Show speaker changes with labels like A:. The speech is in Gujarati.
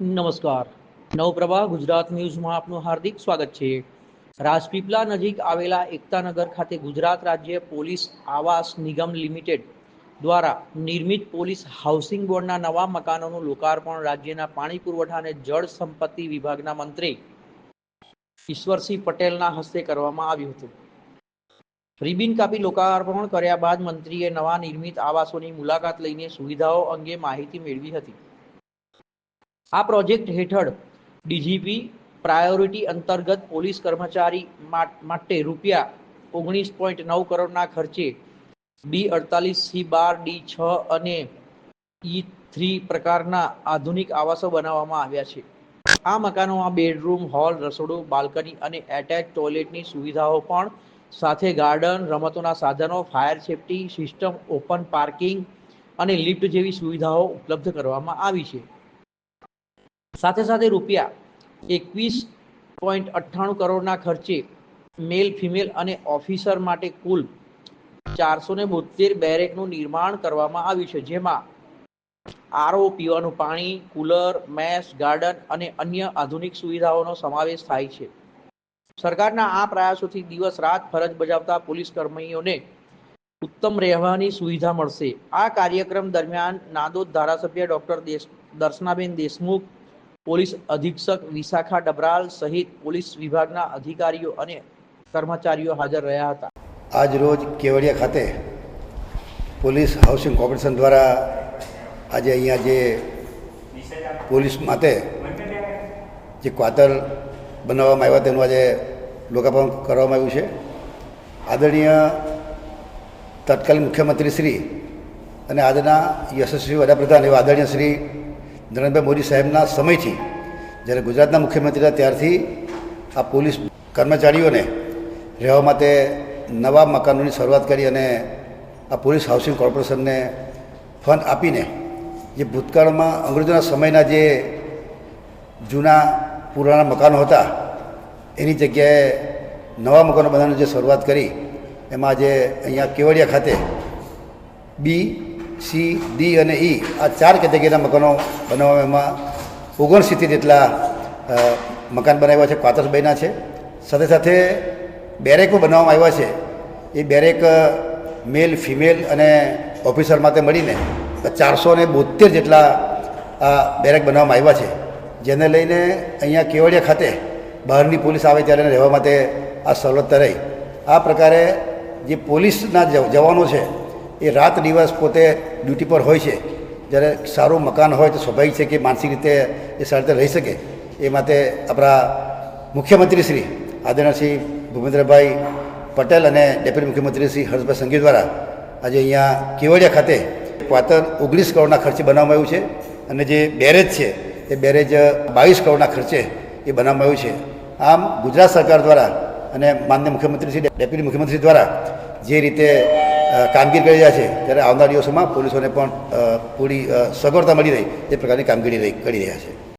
A: નમસ્કાર. નવપ્રભા ગુજરાત ન્યૂઝમાં આપનું હાર્દિક સ્વાગત છે. રાજપીપળા નજીક આવેલા એકતાનગર ખાતે ગુજરાત રાજ્ય પોલીસ આવાસ નિગમ લિમિટેડ દ્વારા નિર્મિત પોલીસ હાઉસિંગ બોર્ડના નવા મકાનોનું લોકાર્પણ રાજ્યના પાણી પુરવઠા અને જળ સંપત્તિ વિભાગના મંત્રી ઈશ્વરસિંહ પટેલના હસ્તે કરવામાં આવ્યું હતું. રિબિન કાપી લોકાર્પણ કર્યા બાદ મંત્રીએ નવા નિર્મિત આવાસોની મુલાકાત લઈને સુવિધાઓ અંગે માહિતી મેળવી હતી. આ પ્રોજેક્ટ હેઠળ ડીજીપી પ્રાયોરિટી અંતર્ગત પોલીસ કર્મચારી માટે ₹19.9 કરોડના ખર્ચે B48C12D6 અને E3 પ્રકારના આધુનિક આવાસો બનાવવામાં આવ્યા છે. આ મકાનોમાં બેડરૂમ, હોલ, રસોડું, બાલ્કની અને એટેચ ટોયલેટની સુવિધાઓ પણ સાથે ગાર્ડન, રમતોના સાધનો, fire safety system, open parking અને લિફ્ટ જેવી સુવિધાઓ ઉપલબ્ધ કરવામાં આવી છે. સાથે સાથે ₹21.98 કરોડના ખર્ચે મેલ, ફિમેલ અને ઓફિસર માટે કુલ 472 બેરેકનું નિર્માણ કરવામાં આવ્યું છે, જેમાં આરઓ, પીવાનું પાણી, કુલર, મેસ, ગાર્ડન અને અન્ય આધુનિક સુવિધાઓનો સમાવેશ થાય છે. સરકારના આ પ્રયાસોથી દિવસ રાત ફરજ બજાવતા પોલીસ કર્મીઓને ઉત્તમ રહેવાની સુવિધા મળશે. આ કાર્યક્રમ દરમિયાન નાદોદ ધારાસભ્ય ડોક્ટર દર્શનાબેન દેશમુખ, પોલીસ અધિક્ષક વિશાખા ડબરાલ સહિત પોલીસ વિભાગના અધિકારીઓ અને કર્મચારીઓ હાજર રહ્યા હતા.
B: આજ રોજ કેવડિયા ખાતે પોલીસ હાઉસિંગ કોર્પોરેશન દ્વારા આજે અહીંયા જે પોલીસ માટે જે ક્વાર્ટર બનાવવામાં આવ્યા તેનું આજે લોકાર્પણ કરવામાં આવ્યું છે. આદરણીય તત્કાલીન મુખ્યમંત્રી શ્રી અને આજના યશસ્વી વડાપ્રધાન એવા આદરણીય શ્રી નરેન્દ્રભાઈ મોદી સાહેબના સમયથી જ્યારે ગુજરાતના મુખ્યમંત્રી હતા ત્યારથી આ પોલીસ કર્મચારીઓને રહેવા માટે નવા મકાનોની શરૂઆત કરી અને આ પોલીસ હાઉસિંગ કોર્પોરેશનને ફંડ આપીને જે ભૂતકાળમાં અંગ્રેજોના સમયના જે જૂના પુરાણા મકાનો હતા એની જગ્યાએ નવા મકાનો બનાવવાની જે શરૂઆત કરી એમાં આજે અહીંયા કેવડિયા ખાતે બી, સી, ડી અને ઈ આ 4 કેટેગરીના મકાનો બનાવવામાં એમાં 69 જેટલા મકાન બનાવ્યા છે, ક્વાર્ટર્સ બન્યા છે. સાથે સાથે બેરેકો બનાવવામાં આવ્યા છે. એ બેરેક મેલ, ફિમેલ અને ઓફિસર માટે મળીને 472 જેટલા આ બેરેક બનાવવામાં આવ્યા છે, જેને લઈને અહીંયા કેવડિયા ખાતે બહારની પોલીસ આવે ત્યારે રહેવા માટે આ સવલત રહી. આ પ્રકારે જે પોલીસના જવાનો છે એ રાત દિવસ પોતે ડ્યુટી પર હોય છે. જ્યારે સારું મકાન હોય તો સ્વાભાવિક છે કે માનસિક રીતે એ સારી રીતે રહી શકે. એ માટે આપણા મુખ્યમંત્રી શ્રી આદરણીય શ્રી ભૂપેન્દ્રભાઈ પટેલ અને ડેપ્યુટી મુખ્યમંત્રી શ્રી હર્ષભાઈ સંઘવી દ્વારા આજે અહીંયા કેવડિયા ખાતે ક્વાર્ટર 19 કરોડના ખર્ચે બનાવવામાં આવ્યું છે અને જે બેરેજ છે એ બેરેજ 22 કરોડના ખર્ચે એ બનાવવામાં આવ્યું છે. આમ ગુજરાત સરકાર દ્વારા અને માનનીય મુખ્યમંત્રી શ્રી, ડેપ્યુટી મુખ્યમંત્રી દ્વારા જે રીતે કામગીરી કરી રહ્યા છે ત્યારે આવનાર દિવસોમાં પોલીસોને પણ પૂરી સગવડતા મળી રહી એ પ્રકારની કામગીરી કરી રહ્યા છે.